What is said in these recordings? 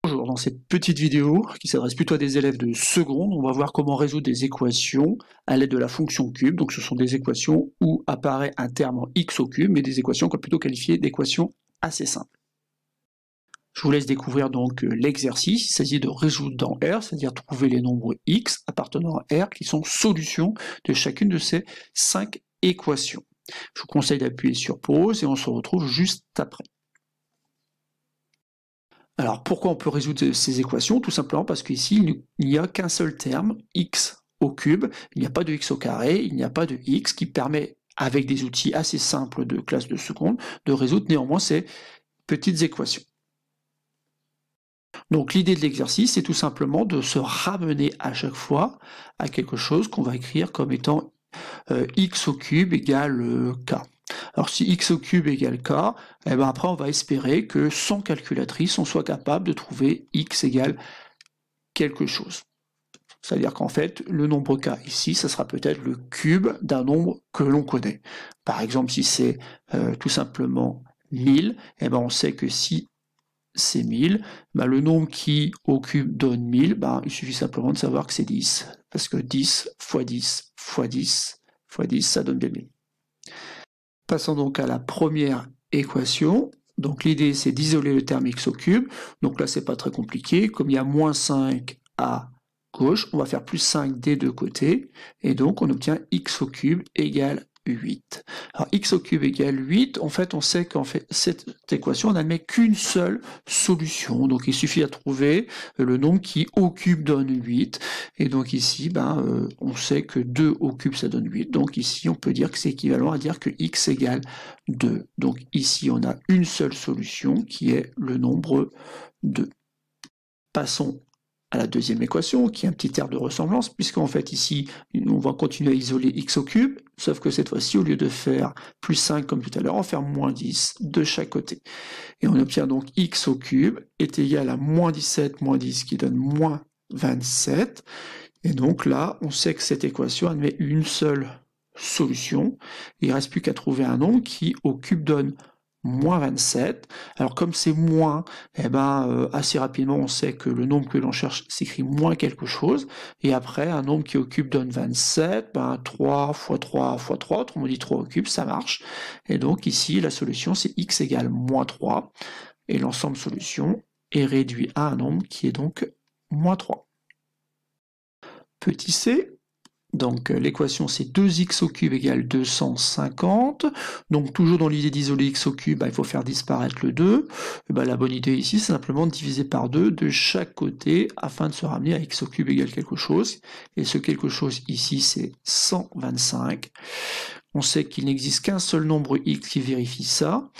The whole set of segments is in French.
Bonjour, dans cette petite vidéo qui s'adresse plutôt à des élèves de seconde, on va voir comment résoudre des équations à l'aide de la fonction cube. Donc ce sont des équations où apparaît un terme en x au cube, mais des équations qu'on peut plutôt qualifier d'équations assez simples. Je vous laisse découvrir donc l'exercice. Il s'agit de résoudre dans R, c'est-à-dire trouver les nombres x appartenant à R qui sont solutions de chacune de ces 5 équations. Je vous conseille d'appuyer sur pause et on se retrouve juste après. Alors pourquoi on peut résoudre ces équations? Tout simplement parce qu'ici, il n'y a qu'un seul terme, x au cube, il n'y a pas de x au carré, il n'y a pas de x, qui permet, avec des outils assez simples de classe de seconde, de résoudre néanmoins ces petites équations. Donc l'idée de l'exercice, c'est tout simplement de se ramener à chaque fois à quelque chose qu'on va écrire comme étant x au cube égale k. Alors si x au cube égale k, eh ben après on va espérer que sans calculatrice, on soit capable de trouver x égale quelque chose. C'est-à-dire qu'en fait, le nombre k ici, ça sera peut-être le cube d'un nombre que l'on connaît. Par exemple, si c'est tout simplement 1000, eh ben on sait que si c'est 1000, ben le nombre qui au cube donne 1000, ben il suffit simplement de savoir que c'est 10. Parce que 10 fois 10 fois 10 fois 10, ça donne bien 1000. Passons donc à la première équation. Donc l'idée c'est d'isoler le terme x au cube. Donc là c'est pas très compliqué. Comme il y a moins 5 à gauche, on va faire plus 5 des deux côtés. Et donc on obtient x au cube égale 8. Alors x au cube égale 8, en fait on sait qu'en fait cette équation n'admet qu'une seule solution. Donc il suffit de trouver le nombre qui au cube donne 8. Et donc ici, on sait que 2 au cube ça donne 8. Donc ici on peut dire que c'est équivalent à dire que x égale 2. Donc ici on a une seule solution qui est le nombre 2. Passons à la deuxième équation, qui est un petit air de ressemblance, puisqu'en fait ici, on va continuer à isoler x au cube, sauf que cette fois-ci, au lieu de faire plus 5 comme tout à l'heure, on va faire moins 10 de chaque côté. Et on obtient donc x au cube est égal à moins 17 moins 10, qui donne moins 27. Et donc là, on sait que cette équation admet une seule solution. Il ne reste plus qu'à trouver un nombre qui, au cube, donne moins 27. Alors comme c'est moins, assez rapidement on sait que le nombre que l'on cherche s'écrit moins quelque chose, et après un nombre qui au cube donne 27, 3 fois 3 fois 3, autrement dit 3 au cube, ça marche. Et donc ici la solution c'est x égale moins 3, et l'ensemble solution est réduit à un nombre qui est donc moins 3. Petit c, donc l'équation c'est 2x au cube égale 250. Donc toujours dans l'idée d'isoler x au cube, il faut faire disparaître le 2. La bonne idée ici c'est simplement de diviser par 2 de chaque côté afin de se ramener à x au cube égale quelque chose. Et ce quelque chose ici c'est 125. On sait qu'il n'existe qu'un seul nombre x qui vérifie ça.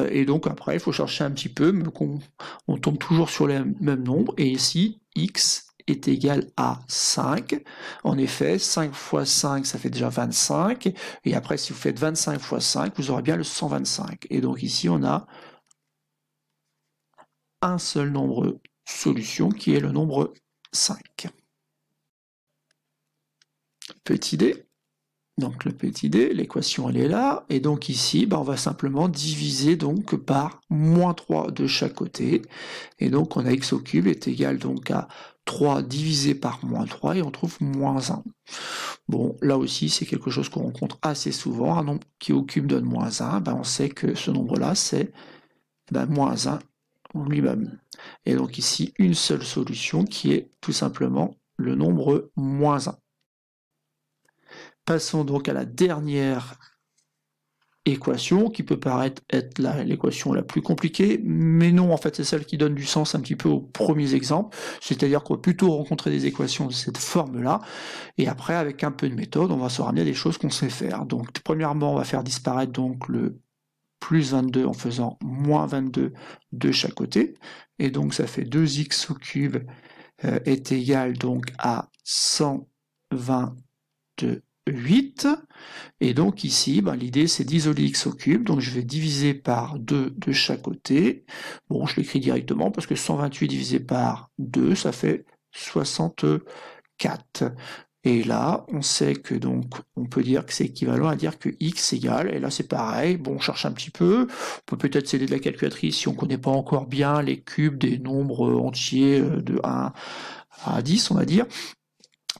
Et donc après il faut chercher un petit peu, mais on tombe toujours sur les mêmes nombres. Et ici x est égal à 5. En effet, 5 fois 5, ça fait déjà 25. Et après, si vous faites 25 fois 5, vous aurez bien le 125. Et donc ici, on a un seul nombre solution qui est le nombre 5. Petit d. Donc le petit d, l'équation elle est là, et donc ici on va simplement diviser donc par moins 3 de chaque côté, et donc on a x au cube est égal donc à 3 divisé par moins 3, et on trouve moins 1. Bon, là aussi c'est quelque chose qu'on rencontre assez souvent, un nombre qui au cube donne moins 1, on sait que ce nombre-là c'est moins 1 lui-même. Et donc ici une seule solution qui est tout simplement le nombre moins 1. Passons donc à la dernière équation, qui peut paraître être l'équation la plus compliquée, mais non, en fait, c'est celle qui donne du sens un petit peu aux premiers exemples, c'est-à-dire qu'on va plutôt rencontrer des équations de cette forme-là, et après, avec un peu de méthode, on va se ramener à des choses qu'on sait faire. Donc, premièrement, on va faire disparaître donc le plus 22 en faisant moins 22 de chaque côté, et donc ça fait 2x au cube est égal donc à 122 8, et donc ici, l'idée c'est d'isoler x au cube, donc je vais diviser par 2 de chaque côté. Bon, je l'écris directement parce que 128 divisé par 2, ça fait 64. Et là, on sait que donc, on peut dire que c'est équivalent à dire que x égale, et là c'est pareil, bon, on cherche un petit peu, on peut peut-être s'aider de la calculatrice si on ne connaît pas encore bien les cubes des nombres entiers de 1 à 10, on va dire.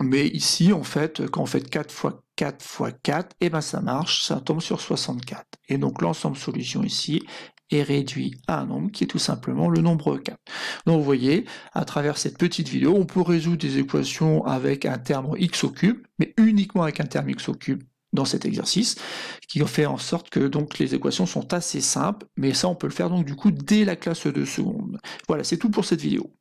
Mais ici, en fait, quand on fait 4 fois 4 fois 4, et ben ça marche, ça tombe sur 64. Et donc l'ensemble solution ici est réduit à un nombre qui est tout simplement le nombre 4. Donc vous voyez, à travers cette petite vidéo, on peut résoudre des équations avec un terme x au cube, mais uniquement avec un terme x au cube dans cet exercice, qui fait en sorte que donc les équations sont assez simples, mais ça on peut le faire donc du coup dès la classe de seconde. Voilà, c'est tout pour cette vidéo.